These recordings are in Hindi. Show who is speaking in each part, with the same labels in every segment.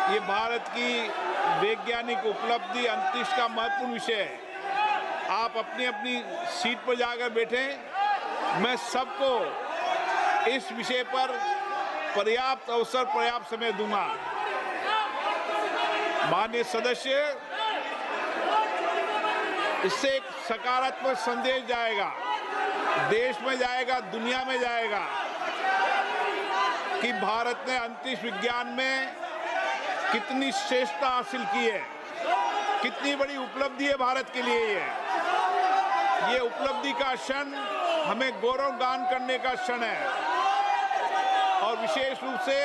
Speaker 1: ये भारत की वैज्ञानिक उपलब्धि अंतरिक्ष का महत्वपूर्ण विषय है। आप अपनी अपनी सीट पर जाकर बैठें। मैं सबको इस विषय पर पर्याप्त अवसर, पर्याप्त समय दूंगा। माननीय सदस्य, इससे एक सकारात्मक संदेश जाएगा, देश में जाएगा, दुनिया में जाएगा कि भारत ने अंतरिक्ष विज्ञान में कितनी श्रेष्ठता हासिल की है, कितनी बड़ी उपलब्धि है भारत के लिए। ये उपलब्धि का क्षण हमें गौरवगान करने का क्षण है। और विशेष रूप से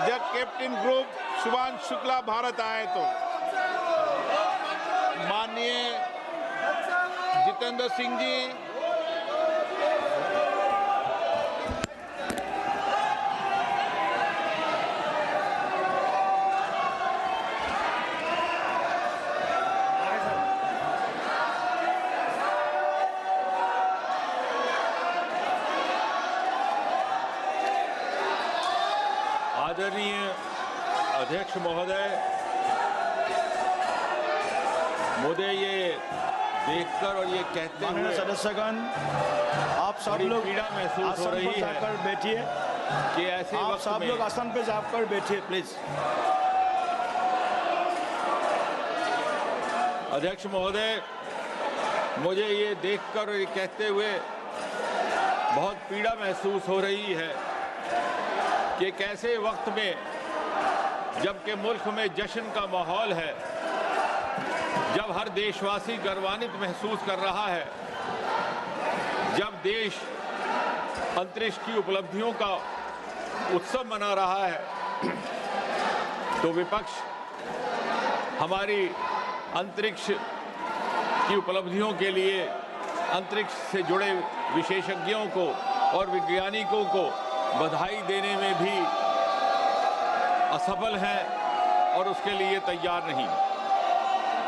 Speaker 1: जब कैप्टन ग्रुप शुभांशु शुक्ला भारत आए तो माननीय जितेंद्र सिंह जी,
Speaker 2: आदरणीय अध्यक्ष महोदय, मुझे ये देखकर और ये कहते हुए
Speaker 3: सदस्यगण, आप सब लोग
Speaker 2: पीड़ा महसूस हो रही है।
Speaker 3: बैठिए
Speaker 2: कि ऐसे
Speaker 3: आप
Speaker 2: वक्त
Speaker 3: सब
Speaker 2: में
Speaker 3: लोग आसन पे जाकर बैठिए प्लीज।
Speaker 2: अध्यक्ष महोदय, मुझे ये देखकर और ये कहते हुए बहुत पीड़ा महसूस हो रही है कि कैसे वक्त में, जबकि मुल्क में जश्न का माहौल है, जब हर देशवासी गर्वान्वित महसूस कर रहा है, जब देश अंतरिक्ष की उपलब्धियों का उत्सव मना रहा है, तो विपक्ष हमारी अंतरिक्ष की उपलब्धियों के लिए अंतरिक्ष से जुड़े विशेषज्ञों को और वैज्ञानिकों को बधाई देने में भी असफल हैं और उसके लिए तैयार नहीं।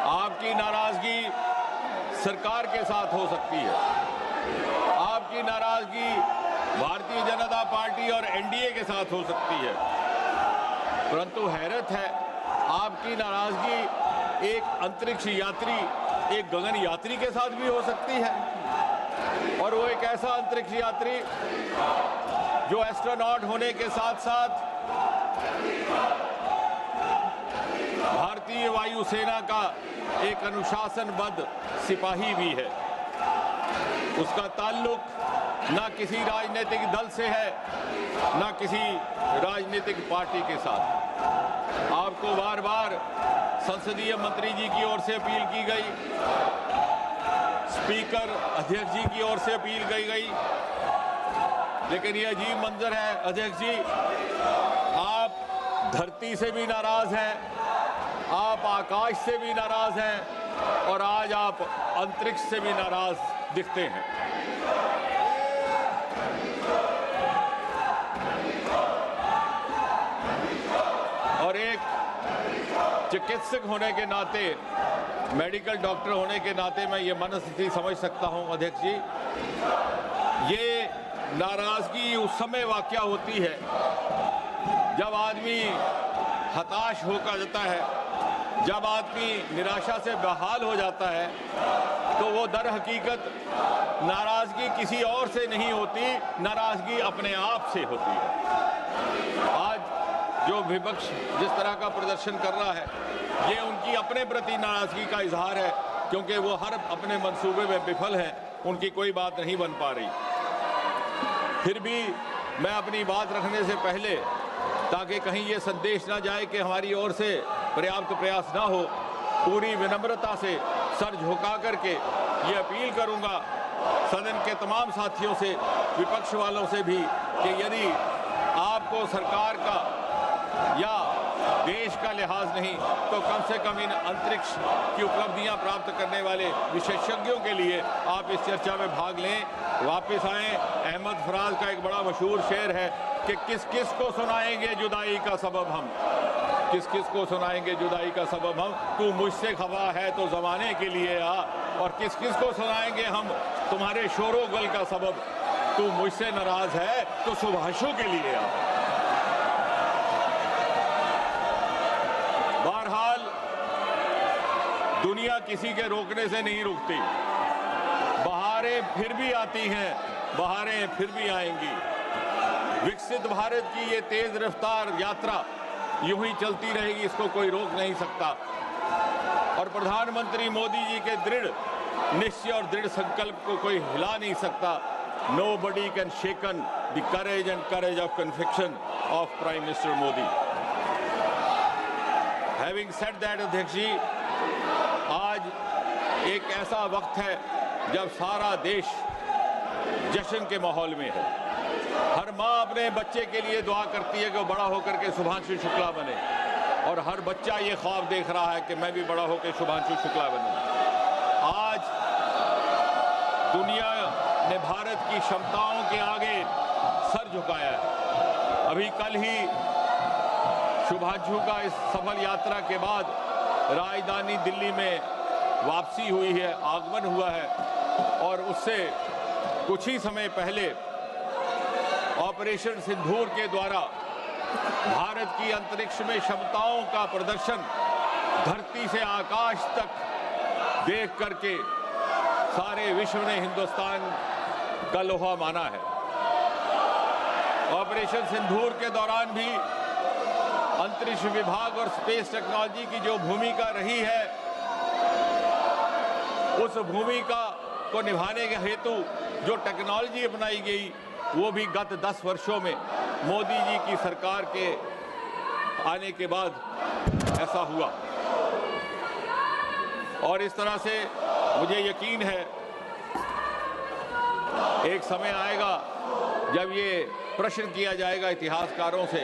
Speaker 2: आपकी नाराजगी सरकार के साथ हो सकती है, आपकी नाराजगी भारतीय जनता पार्टी और एनडीए के साथ हो सकती है, परंतु हैरत है, आपकी नाराजगी एक अंतरिक्ष यात्री, एक गगन यात्री के साथ भी हो सकती है। और वो एक ऐसा अंतरिक्ष यात्री जो एस्ट्रोनॉट होने के साथ साथ भारतीय वायुसेना का एक अनुशासनबद्ध सिपाही भी है। उसका ताल्लुक ना किसी राजनीतिक दल से है, ना किसी राजनीतिक पार्टी के साथ। आपको बार बार संसदीय मंत्री जी की ओर से अपील की गई, स्पीकर अध्यक्ष जी की ओर से अपील की गई, लेकिन ये अजीब मंजर है अध्यक्ष जी, आप धरती से भी नाराज हैं, आप आकाश से भी नाराज हैं और आज आप अंतरिक्ष से भी नाराज दिखते हैं। और एक चिकित्सक होने के नाते, मेडिकल डॉक्टर होने के नाते मैं ये मनस्थिति समझ सकता हूं अध्यक्ष जी। ये नाराजगी उस समय वाक़या होती है जब आदमी हताश होकर जाता है, जब आदमी निराशा से बेहाल हो जाता है, तो वो दर हकीकत नाराजगी किसी और से नहीं होती, नाराजगी अपने आप से होती है। आज जो विपक्ष जिस तरह का प्रदर्शन कर रहा है, ये उनकी अपने प्रति नाराजगी का इजहार है, क्योंकि वो हर अपने मंसूबे में विफल हैं, उनकी कोई बात नहीं बन पा रही। फिर भी मैं अपनी बात रखने से पहले, ताकि कहीं ये संदेश ना जाए कि हमारी ओर से पर्याप्त प्रयास ना हो, पूरी विनम्रता से सर झुका करके ये अपील करूंगा सदन के तमाम साथियों से, विपक्ष वालों से भी, कि यदि आपको सरकार का या देश का लिहाज नहीं तो कम से कम इन अंतरिक्ष की उपलब्धियां प्राप्त करने वाले विशेषज्ञों के लिए आप इस चर्चा में भाग लें, वापस आएं। अहमद फराज का एक बड़ा मशहूर शेर है कि किस किस को सुनाएंगे जुदाई का सबब हम, किस किस को सुनाएंगे जुदाई का सबब हम, तू मुझसे खफा है तो ज़माने के लिए आ, और किस किस को सुनाएंगे हम तुम्हारे शोरो गल का सबब, तू मुझसे नाराज है तो सुभाषों के लिए आ। दुनिया किसी के रोकने से नहीं रुकती। बहारें फिर भी आती हैं, बहारें फिर भी आएंगी। विकसित भारत की ये तेज रफ्तार यात्रा यूं ही चलती रहेगी, इसको कोई रोक नहीं सकता। और प्रधानमंत्री मोदी जी के दृढ़ निश्चय और दृढ़ संकल्प को कोई हिला नहीं सकता। Nobody can shaken the courage and courage of conviction of Prime Minister Modi. Having said that, अध्यक्ष जी, आज एक ऐसा वक्त है जब सारा देश जश्न के माहौल में है। हर माँ अपने बच्चे के लिए दुआ करती है कि वो बड़ा होकर के शुभांशु शुक्ला बने, और हर बच्चा ये ख्वाब देख रहा है कि मैं भी बड़ा होकर शुभांशु शुक्ला बनूं। आज दुनिया ने भारत की क्षमताओं के आगे सर झुकाया है। अभी कल ही शुभांशु का इस सफल यात्रा के बाद राजधानी दिल्ली में वापसी हुई है, आगमन हुआ है, और उससे कुछ ही समय पहले ऑपरेशन सिंदूर के द्वारा भारत की अंतरिक्ष में क्षमताओं का प्रदर्शन धरती से आकाश तक देख करके सारे विश्व ने हिंदुस्तान का लोहा माना है। ऑपरेशन सिंदूर के दौरान भी अंतरिक्ष विभाग और स्पेस टेक्नोलॉजी की जो भूमिका रही है, उस भूमिका को निभाने के हेतु जो टेक्नोलॉजी अपनाई गई, वो भी गत 10 वर्षों में मोदी जी की सरकार के आने के बाद ऐसा हुआ। और इस तरह से मुझे यकीन है एक समय आएगा जब ये प्रश्न किया जाएगा इतिहासकारों से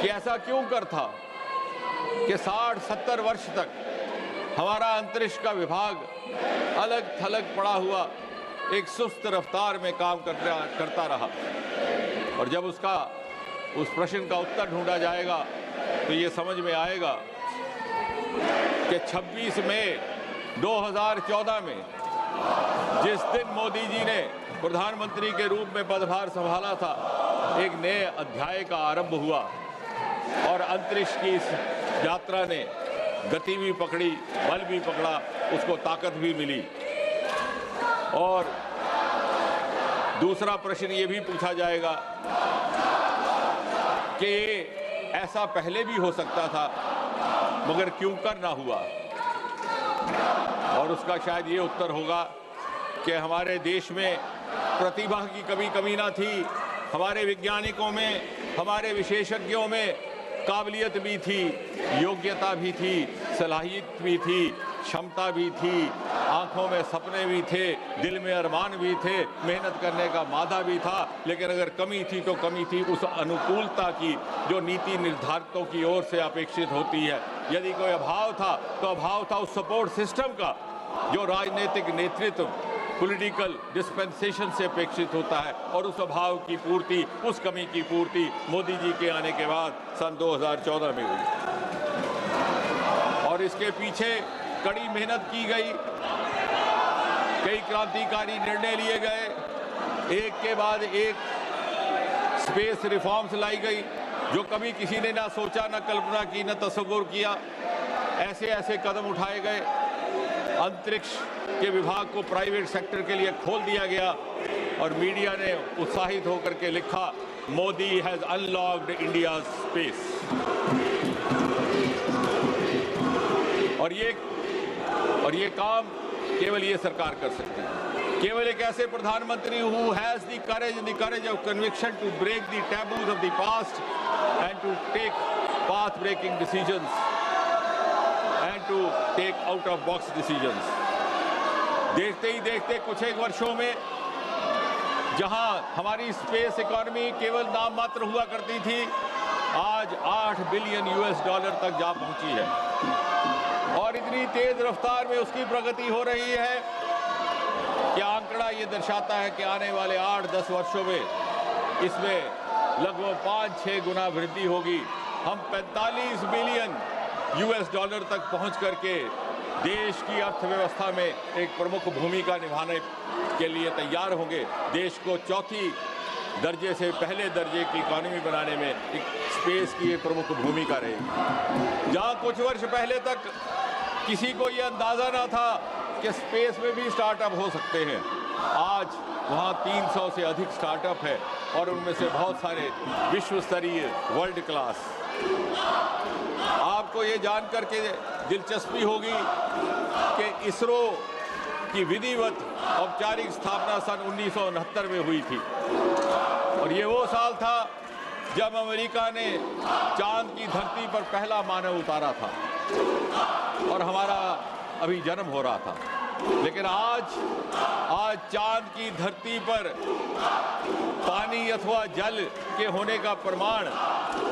Speaker 2: कि ऐसा क्यों कर था कि 60-70 वर्ष तक हमारा अंतरिक्ष का विभाग अलग थलग पड़ा हुआ एक सुस्त रफ्तार में काम करता रहा। और जब उस प्रश्न का उत्तर ढूंढा जाएगा तो ये समझ में आएगा कि 26 मई 2014 में जिस दिन मोदी जी ने प्रधानमंत्री के रूप में पदभार संभाला था, एक नए अध्याय का आरंभ हुआ और अंतरिक्ष की इस यात्रा ने गति भी पकड़ी, बल भी पकड़ा, उसको ताकत भी मिली। और दूसरा प्रश्न ये भी पूछा जाएगा कि ऐसा पहले भी हो सकता था, मगर क्यों कर ना हुआ। और उसका शायद ये उत्तर होगा कि हमारे देश में प्रतिभा की कमी ना थी, हमारे वैज्ञानिकों में, हमारे विशेषज्ञों में काबिलियत भी थी, योग्यता भी थी, सलाहियत भी थी, क्षमता भी थी, आंखों में सपने भी थे, दिल में अरमान भी थे, मेहनत करने का मादा भी था। लेकिन अगर कमी थी तो कमी थी उस अनुकूलता की जो नीति निर्धारकों की ओर से अपेक्षित होती है। यदि कोई अभाव था तो अभाव था उस सपोर्ट सिस्टम का जो राजनीतिक नेतृत्व, पॉलिटिकल डिस्पेंसेशन से अपेक्षित होता है। और उस अभाव की पूर्ति, उस कमी की पूर्ति मोदी जी के आने के बाद सन 2014 में हुई। और इसके पीछे कड़ी मेहनत की गई, कई क्रांतिकारी निर्णय लिए गए, एक के बाद एक स्पेस रिफॉर्म्स लाई गई जो कभी किसी ने ना सोचा, ना कल्पना की, ना तस्वुर किया। ऐसे ऐसे कदम उठाए गए, अंतरिक्ष के विभाग को प्राइवेट सेक्टर के लिए खोल दिया गया और मीडिया ने उत्साहित होकर के लिखा, Modi has unlocked India space. और ये काम केवल ये सरकार कर सकती है। केवल एक ऐसे प्रधानमंत्री who has the courage of conviction to break the taboos of the past and to take path-breaking decisions and to take out-of-box decisions. देखते ही देखते कुछ एक वर्षों में जहां हमारी स्पेस इकोनॉमी केवल नाम मात्र हुआ करती थी, आज $8 बिलियन तक जा पहुंची है। और इतनी तेज रफ्तार में उसकी प्रगति हो रही है कि आंकड़ा ये दर्शाता है कि आने वाले 8-10 वर्षों में इसमें लगभग 5-6 गुना वृद्धि होगी। हम $45 बिलियन तक पहुंच करके देश की अर्थव्यवस्था में एक प्रमुख भूमिका निभाने के लिए तैयार होंगे। देश को चौथी दर्जे से पहले दर्जे की इकोनॉमी बनाने में एक स्पेस की एक प्रमुख भूमिका रहेगी। जहां कुछ वर्ष पहले तक किसी को ये अंदाज़ा ना था कि स्पेस में भी स्टार्टअप हो सकते हैं। आज वहाँ 300 से अधिक स्टार्टअप है और उनमें से बहुत सारे विश्व स्तरीय, वर्ल्ड क्लास। आपको ये जान करके दिलचस्पी होगी कि इसरो की विधिवत औपचारिक स्थापना सन 1969 में हुई थी और ये वो साल था जब अमेरिका ने चांद की धरती पर पहला मानव उतारा था और हमारा अभी जन्म हो रहा था। लेकिन आज चांद की धरती पर पानी अथवा जल के होने का प्रमाण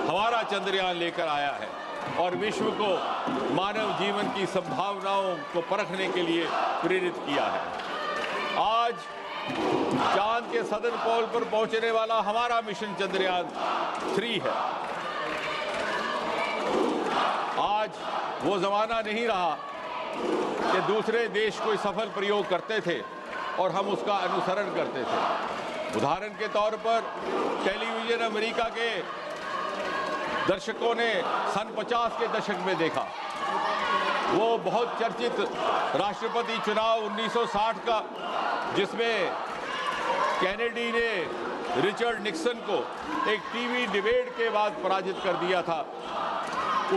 Speaker 2: हमारा चंद्रयान लेकर आया है और विश्व को मानव जीवन की संभावनाओं को परखने के लिए प्रेरित किया है। आज चांद के सदर्न पोल पर पहुंचने वाला हमारा मिशन चंद्रयान 3 है। आज वो जमाना नहीं रहा कि दूसरे देश कोई सफल प्रयोग करते थे और हम उसका अनुसरण करते थे। उदाहरण के तौर पर टेलीविजन अमेरिका के दर्शकों ने सन 50 के दशक में देखा। वो बहुत चर्चित राष्ट्रपति चुनाव 1960 का, जिसमें कैनेडी ने रिचर्ड निक्सन को एक टीवी डिबेट के बाद पराजित कर दिया था।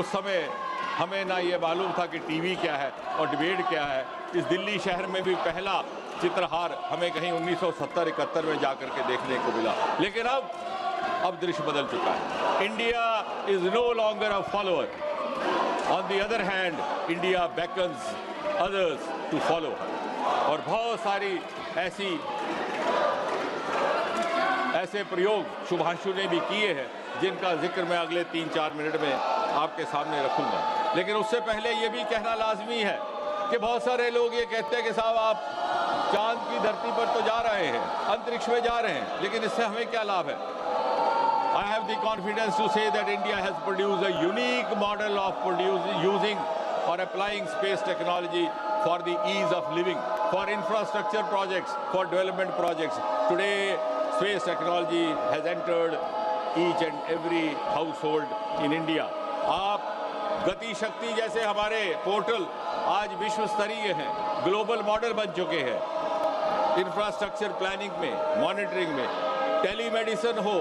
Speaker 2: उस समय हमें ना ये मालूम था कि टीवी क्या है और डिबेट क्या है। इस दिल्ली शहर में भी पहला चित्रहार हमें कहीं 1970-71 में जाकर के देखने को मिला। लेकिन अब दृश्य बदल चुका है। India is no longer a follower. On the other hand, India beckons others to follow her. और बहुत सारी ऐसे प्रयोग शुभांशु ने भी किए हैं जिनका जिक्र मैं अगले 3-4 मिनट में आपके सामने रखूंगा। लेकिन उससे पहले ये भी कहना लाजमी है कि बहुत सारे लोग ये कहते हैं कि साहब आप चांद की धरती पर तो जा रहे हैं, अंतरिक्ष में जा रहे हैं, लेकिन इससे हमें क्या लाभ है? I have the confidence to say that India has produced a unique model of using or applying space technology for the ease of living, for infrastructure projects, for development projects. Today, space technology has entered each and every household in India. आप गति शक्ति जैसे हमारे पोर्टल आज विश्व स्तरीय हैं, ग्लोबल मॉडल बन चुके हैं। इंफ्रास्ट्रक्चर प्लानिंग में, मॉनिटरिंग में, टेलीमेडिसिन हो,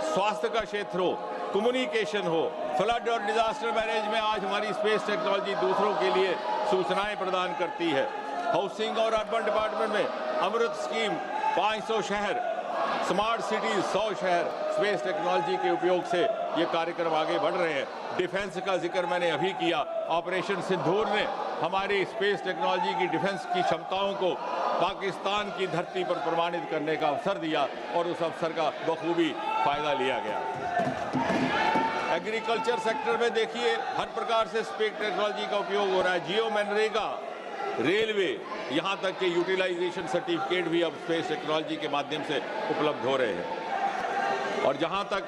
Speaker 2: स्वास्थ्य का क्षेत्र हो, कम्युनिकेशन हो, फ्लड और डिजास्टर मैनेज में आज हमारी स्पेस टेक्नोलॉजी दूसरों के लिए सूचनाएं प्रदान करती है। हाउसिंग और अर्बन डिपार्टमेंट में अमृत स्कीम 500 शहर, स्मार्ट सिटीज 100 शहर स्पेस टेक्नोलॉजी के उपयोग से ये कार्यक्रम आगे बढ़ रहे हैं। डिफेंस का जिक्र मैंने अभी किया। ऑपरेशन सिंदूर ने हमारी स्पेस टेक्नोलॉजी की डिफेंस की क्षमताओं को पाकिस्तान की धरती पर प्रमाणित करने का अवसर दिया और उस अवसर का बखूबी फायदा लिया गया। एग्रीकल्चर सेक्टर में देखिए हर प्रकार से स्पेस टेक्नोलॉजी का उपयोग हो रहा है। जियो मनरेगा, रेलवे, यहाँ तक कि यूटिलाइजेशन सर्टिफिकेट भी अब स्पेस टेक्नोलॉजी के माध्यम से उपलब्ध हो रहे हैं। और जहाँ तक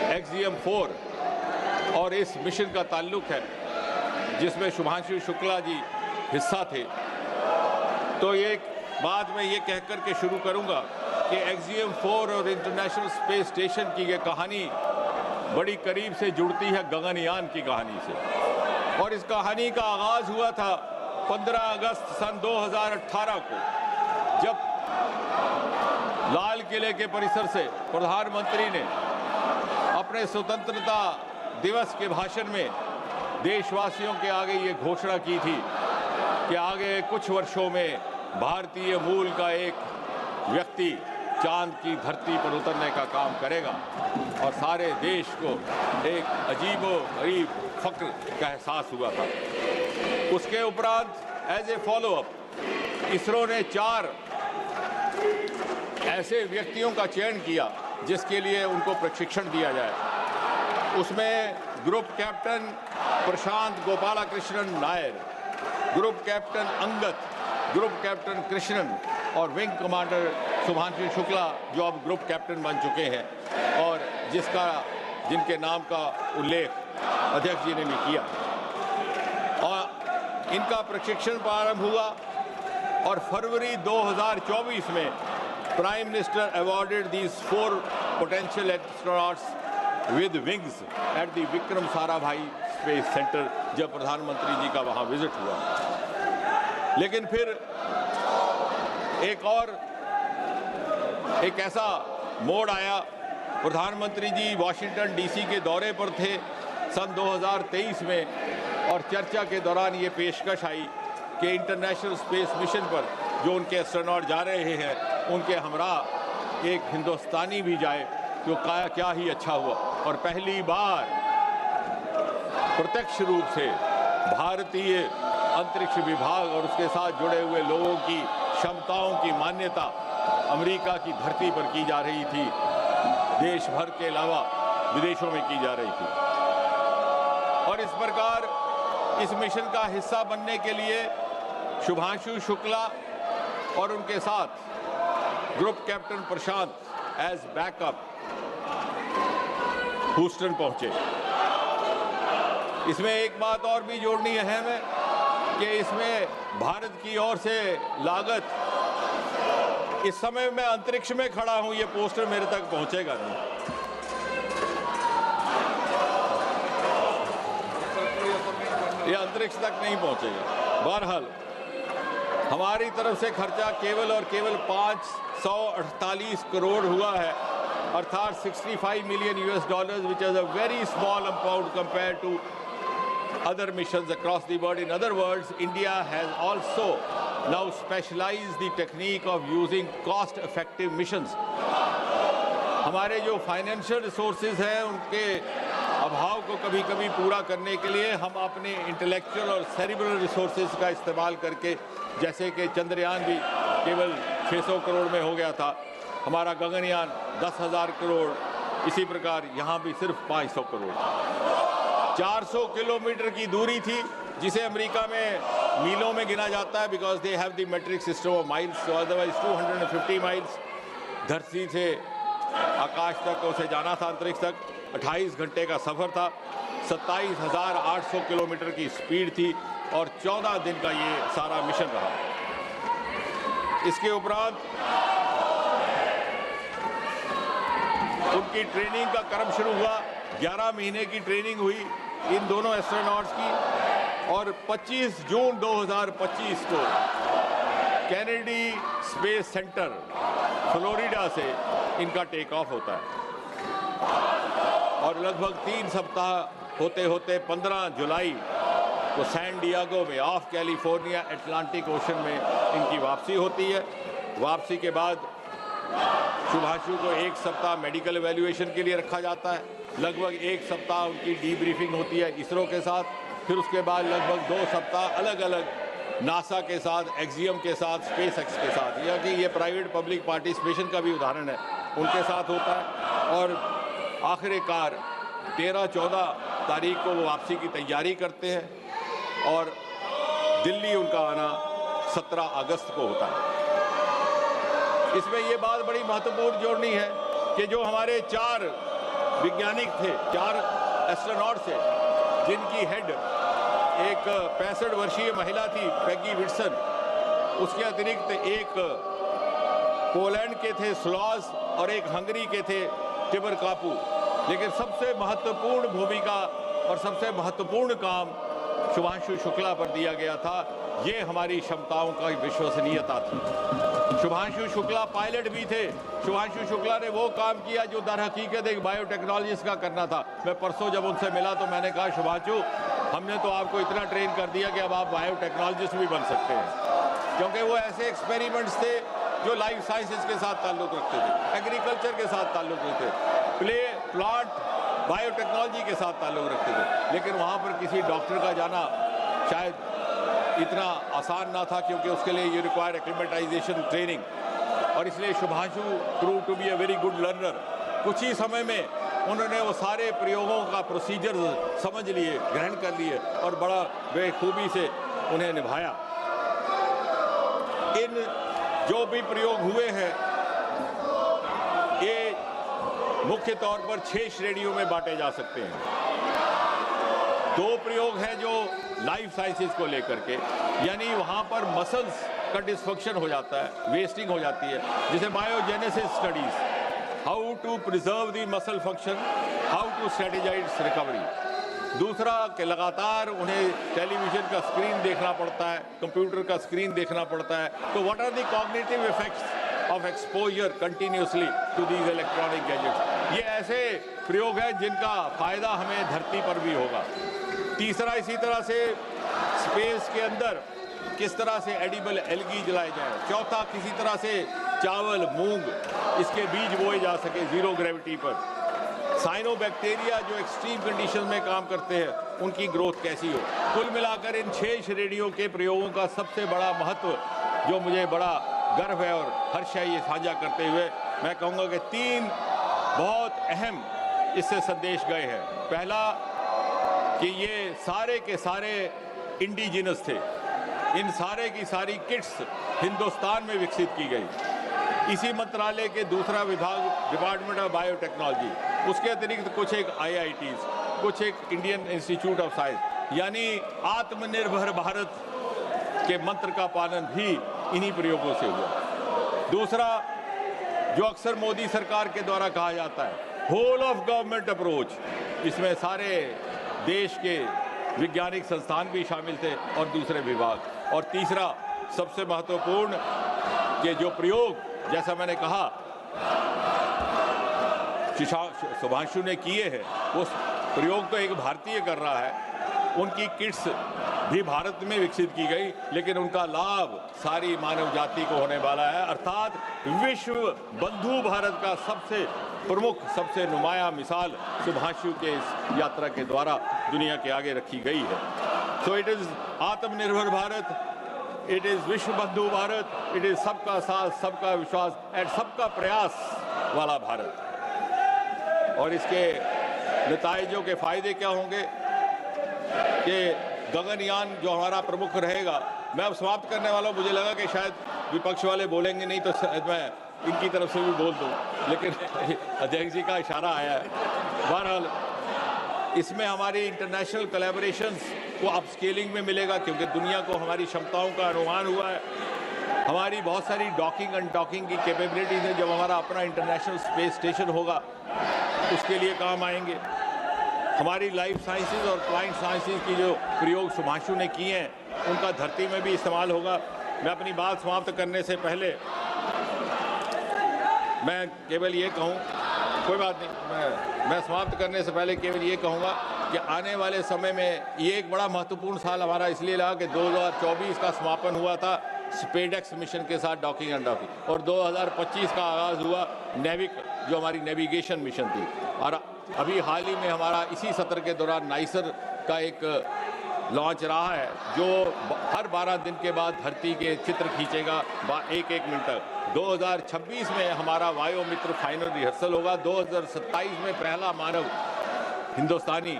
Speaker 2: XGM-4 और इस मिशन का ताल्लुक है जिसमें शुभांशु शुक्ला जी हिस्सा थे, तो एक बात मैं ये कहकर के शुरू करूँगा कि XGM-4 और इंटरनेशनल स्पेस स्टेशन की ये कहानी बड़ी करीब से जुड़ती है गगनयान की कहानी से। और इस कहानी का आगाज़ हुआ था 15 अगस्त सन 2018 को, जब लाल किले के परिसर से प्रधानमंत्री ने अपने स्वतंत्रता दिवस के भाषण में देशवासियों के आगे ये घोषणा की थी कि आगे कुछ वर्षों में भारतीय मूल का एक व्यक्ति चांद की धरती पर उतरने का काम करेगा। और सारे देश को एक अजीबो-गरीब फक्र का एहसास हुआ था। उसके उपरांत एज ए फॉलोअप इसरो ने 4 ऐसे व्यक्तियों का चयन किया जिसके लिए उनको प्रशिक्षण दिया जाए। उसमें ग्रुप कैप्टन प्रशांत गोपालकृष्णन नायर, ग्रुप कैप्टन अंगत, ग्रुप कैप्टन कृष्णन और विंग कमांडर शुभांशु शुक्ला जो अब ग्रुप कैप्टन बन चुके हैं और जिनके नाम का उल्लेख अध्यक्ष जी ने भी किया। और इनका प्रशिक्षण प्रारंभ हुआ और फरवरी 2024 में prime minister awarded these 4 potential astronauts with wings at the Vikram Sarabhai space centre, जब प्रधानमंत्री जी का वहां विजिट हुआ। लेकिन फिर एक ऐसा मोड़ आया, प्रधानमंत्री जी वॉशिंगटन डीसी के दौरे पर थे सन 2023 में, और चर्चा के दौरान ये पेशकश आई कि इंटरनेशनल स्पेस मिशन पर जो उनके एस्ट्रोनॉट जा रहे हैं उनके हमरा एक हिंदुस्तानी भी जाए, तो क्या ही अच्छा हुआ। और पहली बार प्रत्यक्ष रूप से भारतीय अंतरिक्ष विभाग और उसके साथ जुड़े हुए लोगों की क्षमताओं की मान्यता अमेरिका की धरती पर की जा रही थी, देश भर के अलावा विदेशों में की जा रही थी। और इस प्रकार इस मिशन का हिस्सा बनने के लिए शुभांशु शुक्ला और उनके साथ ग्रुप कैप्टन प्रशांत एज बैकअप ह्यूस्टन पहुंचे। इसमें एक बात और भी जोड़नी अहम है कि इसमें भारत की ओर से लागत, इस समय मैं अंतरिक्ष में खड़ा हूं, ये पोस्टर मेरे तक पहुंचेगा नहीं, ये अंतरिक्ष तक नहीं पहुंचेगा। बहरहाल हमारी तरफ से खर्चा केवल और केवल 548 करोड़ हुआ है, अर्थात $65 million, which is a very small amount compared to other missions across the world. In other words, India has also now specialized the technique of using cost-effective missions. हमारे जो फाइनेंशियल रिसोर्सेज हैं उनके अभाव को कभी कभी पूरा करने के लिए हम अपने इंटेलेक्चुअल और सेरिब्रल रिसोर्सेज का इस्तेमाल करके, जैसे कि चंद्रयान भी केवल 600 करोड़ में हो गया था, हमारा गगनयान 10,000 करोड़, इसी प्रकार यहाँ भी सिर्फ 500 करोड़। 400 किलोमीटर की दूरी थी जिसे अमेरिका में मीलों में गिना जाता है, because they have the metric system of miles, so otherwise 250 miles धरती से आकाश तक उसे जाना था, अंतरिक्ष तक 28 घंटे का सफर था, 27,800 किलोमीटर की स्पीड थी और 14 दिन का ये सारा मिशन रहा। इसके उपरांत उनकी ट्रेनिंग का क्रम शुरू हुआ, 11 महीने की ट्रेनिंग हुई इन दोनों एस्ट्रोनॉट्स की, और 25 जून 2025 को कैनेडी स्पेस सेंटर फ्लोरिडा से इनका टेक ऑफ होता है और लगभग 3 सप्ताह होते होते 15 जुलाई को सैन डिएगो में ऑफ कैलिफोर्निया अटलांटिक ओशन में इनकी वापसी होती है। वापसी के बाद शुभांशु को 1 सप्ताह मेडिकल एवेल्युएशन के लिए रखा जाता है, लगभग 1 सप्ताह उनकी डीब्रीफिंग होती है इसरो के साथ, फिर उसके बाद लगभग 2 सप्ताह अलग अलग नासा के साथ, एक्सियम के साथ, स्पेस एक्स के साथ, या कि ये प्राइवेट पब्लिक पार्टिसिपेशन का भी उदाहरण है, उनके साथ होता है। और आखिरकार 13-14 तारीख को वो वापसी की तैयारी करते हैं और दिल्ली उनका आना 17 अगस्त को होता है। इसमें ये बात बड़ी महत्वपूर्ण जोड़नी है कि जो हमारे 4 वैज्ञानिक थे, 4 एस्ट्रोनॉट थे, जिनकी हेड एक 65 वर्षीय महिला थी पैगी विल्सन, उसके अतिरिक्त एक पोलैंड के थे स्लॉस और एक हंगरी के थे टिबर कापू, लेकिन सबसे महत्वपूर्ण भूमिका और सबसे महत्वपूर्ण काम शुभांशु शुक्ला पर दिया गया था। ये हमारी क्षमताओं का विश्वसनीयता थी। शुभांशु शुक्ला पायलट भी थे। शुभांशु शुक्ला ने वो काम किया जो दर हकीकत एक बायोटेक्नोलॉजिस्ट का करना था। मैं परसों जब उनसे मिला तो मैंने कहा, शुभांशु, हमने तो आपको इतना ट्रेन कर दिया कि अब आप बायोटेक्नोलॉजिस्ट भी बन सकते हैं, क्योंकि वो ऐसे एक्सपेरिमेंट्स थे जो लाइफ साइंसेज के साथ ताल्लुक रखते थे, एग्रीकल्चर के साथ ताल्लुक रखते थे, प्लांट बायोटेक्नोलॉजी के साथ ताल्लुक रखते थे। लेकिन वहाँ पर किसी डॉक्टर का जाना शायद इतना आसान ना था, क्योंकि उसके लिए ये रिक्वायर एक्लिमेटाइजेशन ट्रेनिंग, और इसलिए Shubhanshu prove to be a very good learner. कुछ ही समय में उन्होंने वो सारे प्रयोगों का प्रोसीजर समझ लिए, ग्रहण कर लिए और बड़ा बेखूबी से उन्हें निभाया। इन जो भी प्रयोग हुए हैं ये मुख्य तौर पर 6 श्रेणियों में बांटे जा सकते हैं। 2 प्रयोग हैं जो लाइफ साइंसेज को लेकर के, यानी वहाँ पर मसल्स का डिस्फंक्शन हो जाता है, वेस्टिंग हो जाती है, जिसे biogenesis studies, how to preserve the muscle function how to strategise recovery. दूसरा कि लगातार उन्हें टेलीविजन का स्क्रीन देखना पड़ता है, कंप्यूटर का स्क्रीन देखना पड़ता है। तो what are the cognitive effects of exposure continuously to these electronic gadgets. ये ऐसे प्रयोग हैं जिनका फायदा हमें धरती पर भी होगा। तीसरा, इसी तरह से स्पेस के अंदर किस तरह से एडिबल एल्गी जलाए जाए। चौथा, किसी तरह से चावल, मूंग, इसके बीज बोए जा सके जीरो ग्रेविटी पर। साइनोबैक्टीरिया जो एक्सट्रीम कंडीशन में काम करते हैं, उनकी ग्रोथ कैसी हो। कुल मिलाकर इन 6 श्रेणियों के प्रयोगों का सबसे बड़ा महत्व, जो मुझे बड़ा गर्व है और हर्ष है ये साझा करते हुए, मैं कहूँगा कि 3 बहुत अहम इससे संदेश गए हैं। पहला कि ये सारे के सारे इंडिजिनस थे। इन सारे की सारी किट्स हिंदुस्तान में विकसित की गई। इसी मंत्रालय के दूसरा विभाग डिपार्टमेंट ऑफ बायोटेक्नोलॉजी, उसके अतिरिक्त कुछ एक IITs, कुछ एक इंडियन इंस्टीट्यूट ऑफ साइंस, यानी आत्मनिर्भर भारत के मंत्र का पालन भी इन्हीं प्रयोगों से हुआ। दूसरा, जो अक्सर मोदी सरकार के द्वारा कहा जाता है होल ऑफ गवर्नमेंट अप्रोच, इसमें सारे देश के वैज्ञानिक संस्थान भी शामिल थे और दूसरे विभाग। और तीसरा, सबसे महत्वपूर्ण, कि जो प्रयोग जैसा मैंने कहा सुभांशु ने किए हैं, वो प्रयोग तो एक भारतीय कर रहा है, उनकी किट्स भी भारत में विकसित की गई, लेकिन उनका लाभ सारी मानव जाति को होने वाला है। अर्थात विश्व बंधु भारत का सबसे प्रमुख, सबसे नुमाया मिसाल सुभांशु के इस यात्रा के द्वारा दुनिया के आगे रखी गई है। सो इट इज आत्मनिर्भर भारत, इट इज विश्व बंधु भारत, इट इज सबका साथ, सबका विश्वास एंड सबका प्रयास वाला भारत। और इसके नतीजों के फायदे क्या होंगे कि गगनयान जो हमारा प्रमुख रहेगा, मैं अब समाप्त करने वाला हूँ। मुझे लगा कि शायद विपक्ष वाले बोलेंगे नहीं, तो शायद मैं इनकी तरफ से भी बोल दूँ, लेकिन अध्यक्ष जी का इशारा आया है। बहरहाल, इसमें हमारी इंटरनेशनल कोलैबोरेशंस को अपस्केलिंग में मिलेगा, क्योंकि दुनिया को हमारी क्षमताओं का अनुमान हुआ है। हमारी बहुत सारी डॉकिंग अनडॉकिंग की कैपेबिलिटीज है। जब हमारा अपना इंटरनेशनल स्पेस स्टेशन होगा, उसके लिए काम आएंगे। हमारी लाइफ साइंसेज और प्लांट साइंसेज की जो प्रयोग सुभांशु ने किए हैं, उनका धरती में भी इस्तेमाल होगा। मैं अपनी बात समाप्त करने से पहले मैं केवल ये कहूँ, कोई बात नहीं, मैं समाप्त करने से पहले केवल ये कहूँगा कि आने वाले समय में ये एक बड़ा महत्वपूर्ण साल हमारा इसलिए लगा कि 2024 का समापन हुआ था स्पेडेक्स मिशन के साथ डॉकिंग अनडॉकिंग, और 2025 का आगाज़ हुआ नेविक, जो हमारी नेविगेशन मिशन थी। और अभी हाल ही में हमारा इसी सत्र के दौरान नाइसर का एक लॉन्च रहा है, जो हर 12 दिन के बाद धरती के चित्र खींचेगा 1-1 मिनट तक। 2026 में हमारा वायु मित्र फाइनल रिहर्सल होगा। 2027 में पहला मानव हिंदुस्तानी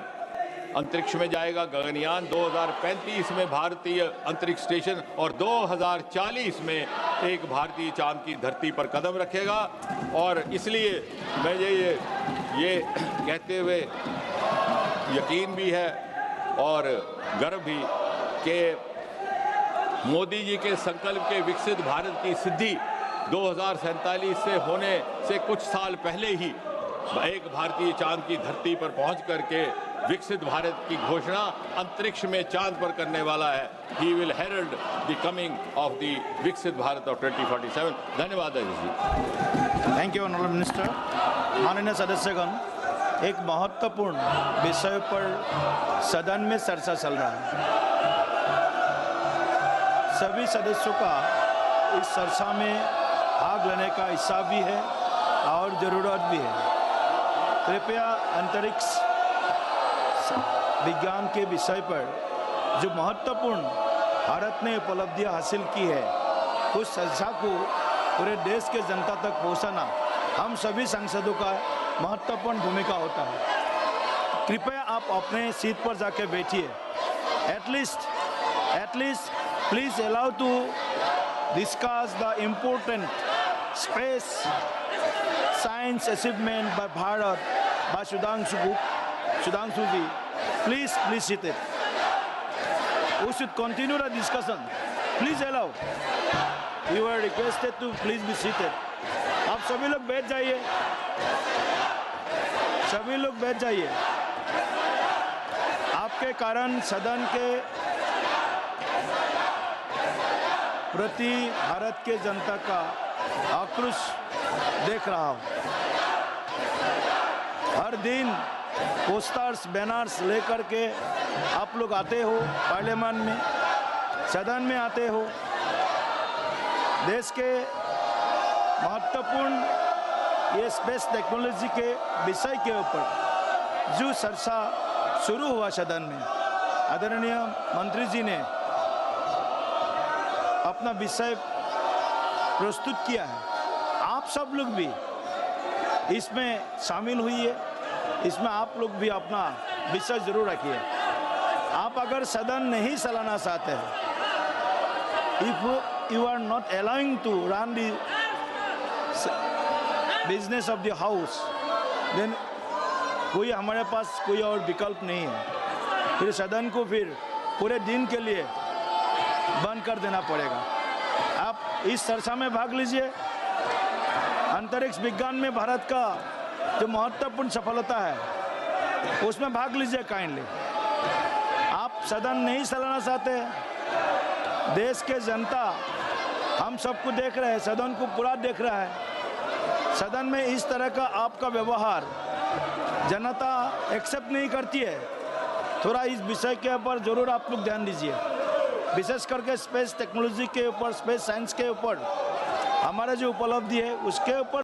Speaker 2: अंतरिक्ष में जाएगा, गगनयान। 2035 में भारतीय अंतरिक्ष स्टेशन, और 2040 में एक भारतीय चांद की धरती पर कदम रखेगा। और इसलिए मैं ये कहते हुए यकीन भी है और गर्व भी कि मोदी जी के संकल्प के विकसित भारत की सिद्धि 2047 से होने से कुछ साल पहले ही एक भारतीय चांद की धरती पर पहुंच करके विकसित भारत की घोषणा अंतरिक्ष में चांद पर करने वाला है। He will herald the coming of the Viksit Bharat of 2047। धन्यवाद जी।
Speaker 3: Thank you honourable minister. माननीय सदस्यगण, एक महत्वपूर्ण विषय पर सदन में चर्चा चल रहा है। सभी सदस्यों का इस चर्चा में भाग लेने का हिस्सा भी है और ज़रूरत भी है। कृपया अंतरिक्ष विज्ञान के विषय पर जो महत्वपूर्ण भारत ने उपलब्धियां हासिल की है, उस चर्चा को पूरे देश के जनता तक पहुंचाना हम सभी सांसदों का महत्वपूर्ण भूमिका होता है। कृपया आप अपने सीट पर जाके बैठिए। At least please allow to discuss the important space science achievement by Bharat by Sudhanshu ji. Please sit it. We should continue the discussion. Please allow. You are requested to please be seated. आप सभी लोग बैठ जाइए। सभी लोग बैठ जाइए। आपके कारण सदन के प्रति भारत के जनता का आक्रोश देख रहा हूँ। हर दिन पोस्टर्स बैनर्स लेकर के आप लोग आते हो, पार्लियामेंट में, सदन में आते हो। देश के महत्वपूर्ण ये स्पेस टेक्नोलॉजी के विषय के ऊपर जो चर्चा शुरू हुआ सदन में, आदरणीय मंत्री जी ने अपना विषय प्रस्तुत किया है। आप सब लोग भी इसमें शामिल हुई है, इसमें आप लोग भी अपना विषय जरूर रखिए। आप अगर सदन नहीं चलाना चाहते हैं, if you are not allowing to run the business of the house, then कोई हमारे पास कोई और विकल्प नहीं है। फिर सदन को फिर पूरे दिन के लिए बंद कर देना पड़ेगा। आप इस चर्चा में भाग लीजिए। अंतरिक्ष विज्ञान में भारत का जो महत्वपूर्ण सफलता है उसमें भाग लीजिए काइंडली। आप सदन नहीं चलाना चाहते, देश के जनता हम सबको देख रहे हैं, सदन को पूरा देख रहा है। सदन में इस तरह का आपका व्यवहार जनता एक्सेप्ट नहीं करती है। थोड़ा इस विषय के ऊपर जरूर आप लोग ध्यान दीजिए, विशेष करके स्पेस टेक्नोलॉजी के ऊपर, स्पेस साइंस के ऊपर हमारा जो उपलब्धि है उसके ऊपर